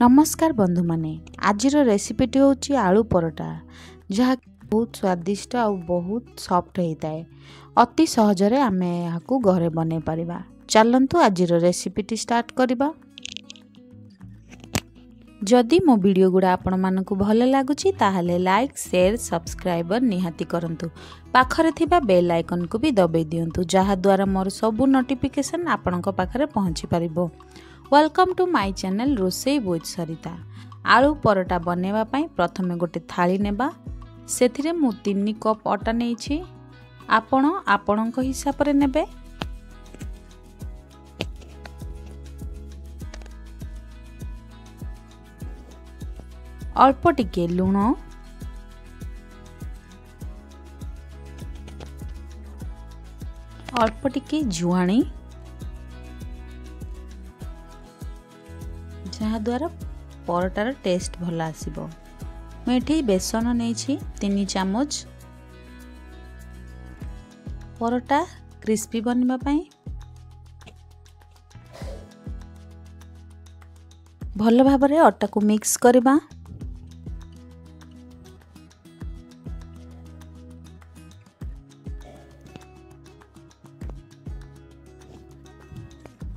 नमस्कार बंधु माने आज रेसिपीटी हूँ आलू परोटा जहाँ बहुत स्वादिष्ट और बहुत सॉफ्ट होता है। अति सहजरे आमे यहाँ घरे बने पारिबा। चलंतु आज रेसिपीटी स्टार्ट करिबा। जदि मो वीडियो गुड़ा आपण मानकु भल लागुची ताहले लाइक शेयर सब्सक्राइबर निहाती करंतु। पाखरे थिबा बेल आइकन को भी दबाई दियंतु जहाँ द्वारा मोर सबु नोटिफिकेशन आपणक पाखरे पहुँची पारिबो। वेलकम टू माय चैनल रोसई विथ सरिता। आलू परोटा बनेवा पाई प्रथमे गोटे थाली नेबा। सेथिरे मु 3 कप अटा नेछि। आपण आपणक हिसाब रे नेबे। अल्प टिके लुण, अल्प टिके जुआणी जहाँ द्वारा परोटार टेस्ट भल आसीबो। मैं बेसन नहीं 3 चामच। परोटा क्रिस्पी बनवा पाई भल भाबरे अटा को मिक्स करबा।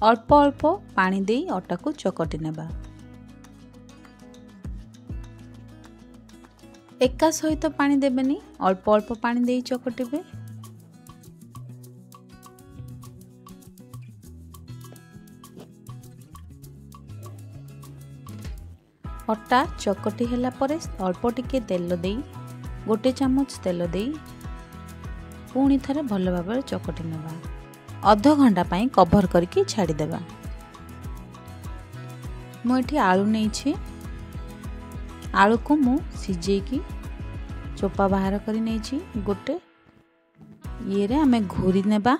अल्प अल्प पानी दे अटा को चकटी नेबा। एका सहित पानी देबेनी, अल्प अल्प पानी दे चकटिबे। अटा चकटी हैला परे अल्प टिके तेल दे, गोटे चामच तेल दे पुणी थरे भल भाबरे चकटी नेबा। आधा घंटा पाई कवर करके छाड़ी देबा। मुझे आलू नहीं आलू को मु सिझे की चोपा बाहर करी नहीं गोटे ये रे आमे घूरी नेबा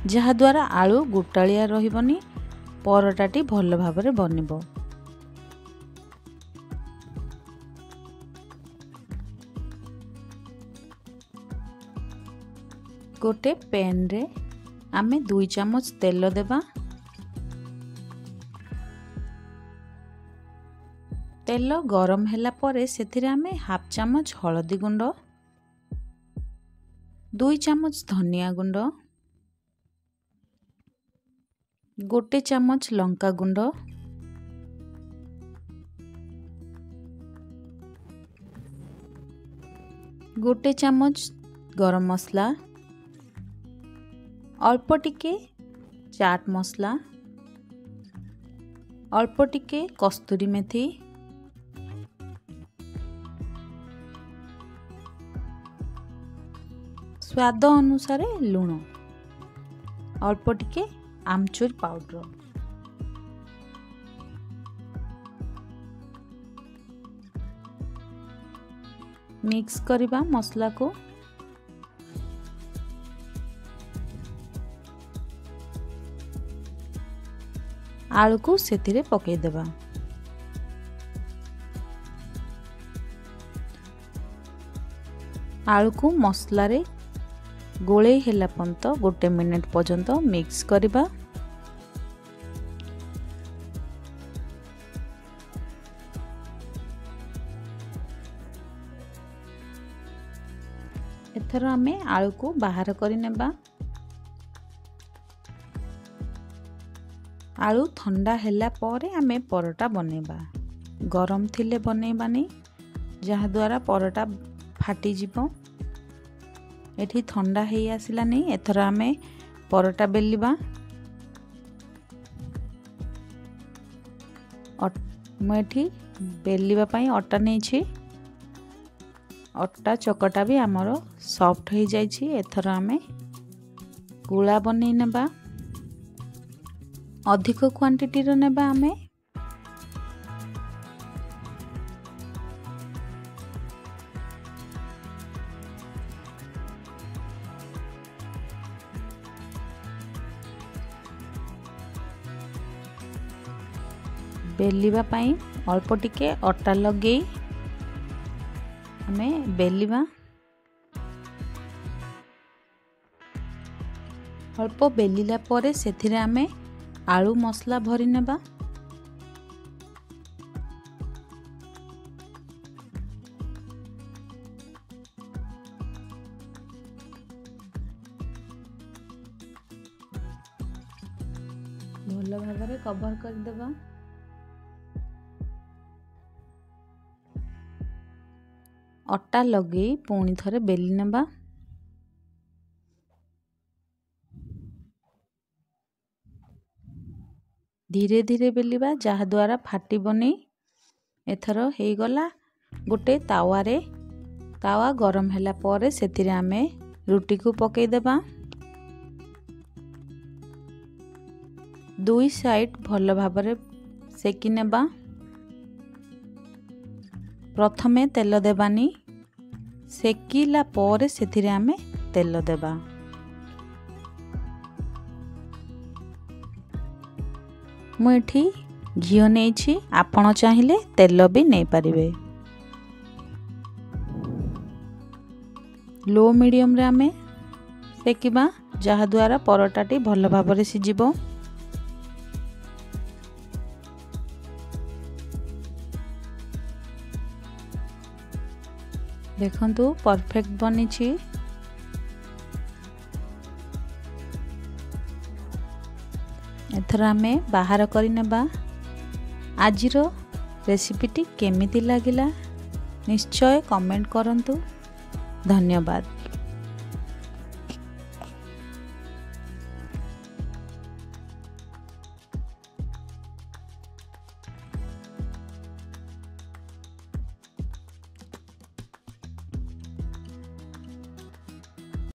जहा द्वारा आलू गोटालिया रहिबनी, परोटाटी भल भाबरे बनिबो। गोटे पैन रे आमे 2 चामच तेल देबा। तेल गरम हैला परे सेथिरे आमे हाफ चामच हळदी गुंड, 2 चामच धनिया गुंड, गोटे चामच लंका गुंड, गोटे चामच गरम मसला, अल्प टिके चाट मसला, अल्प टिके कस्तूरी मेथी, स्वाद अनुसार लुण, अल्प टिके आमचूर पाउडर। मिक्स करिबा मसला को। आलू को सेथिरे पकई देबा। आलू को मसला रे गोले हेला पंत गोटे मिनिट पर्यंत मिक्स करिबा। एथर आमे आलू को बाहर करि नेबा। आलू ठंडा हैला परे आमे परोटा बनेबा। गरम थिले बनेबानी जहाँ द्वारा परोटा फाटी जिवो। एठी ठंडा हेई आसिला नहीं, एथर आमे परोटा बेलिबा। एठी बेलिबा पाई अटा नहीं, अटा चकटा भी आमर सॉफ्ट हो जाइछि। एथर आमे गुला बनै नेबा। अधिक क्वांटिटी रो नेबा आमे। बेलिबा पाई अल्प टिके अटा लगे आमे बेलिबा। अल्प बेलिला परे सेथिरे आमे आलू मसला भरी नेबा। ଭଲ ଭାବରେ କଭର କରିଦେବା। ଅଟା ଲଗେଇ ପୁଣି ଥରେ ବେଲି ନେବା। ଧୀରେ ଧୀରେ ବେଲିବା ଯାହା ଦ୍ୱାରା ଫାଟିବନି। ଏଥର ହେଇଗଲା। ଗୋଟେ ତାୱା ଗରମ ହେଲା ପରେ ସେଥିରେ ଆମେ ରୁଟିକୁ ପକେଇଦେବା। ଦୁଇ ସାଇଡ୍ ଭଲ ଭାବରେ ସେକି ନେବା। ପ୍ରଥମେ ତେଲ ଦେବାନି, ସେକିଲା ପରେ ସେଥିରେ ଆମେ ତେଲ ଦେବା। ମୁଁ ଏଠି ଘିଅ ନେଇଛି, ଆପଣ ଚାହିଁଲେ ତେଲ ବି ନେଇପାରିବେ। लो मीडियम रे आमे सेकिबा जहा द्वारा परोटाटी भल भाबरे सिजिबो। देखंतु परफेक्ट बनी छी। एथर आमे बाहर करि नेबा। आजिरो रेसिपीटी केमिति लागिला निश्चय कमेंट करंतु। धन्यवाद।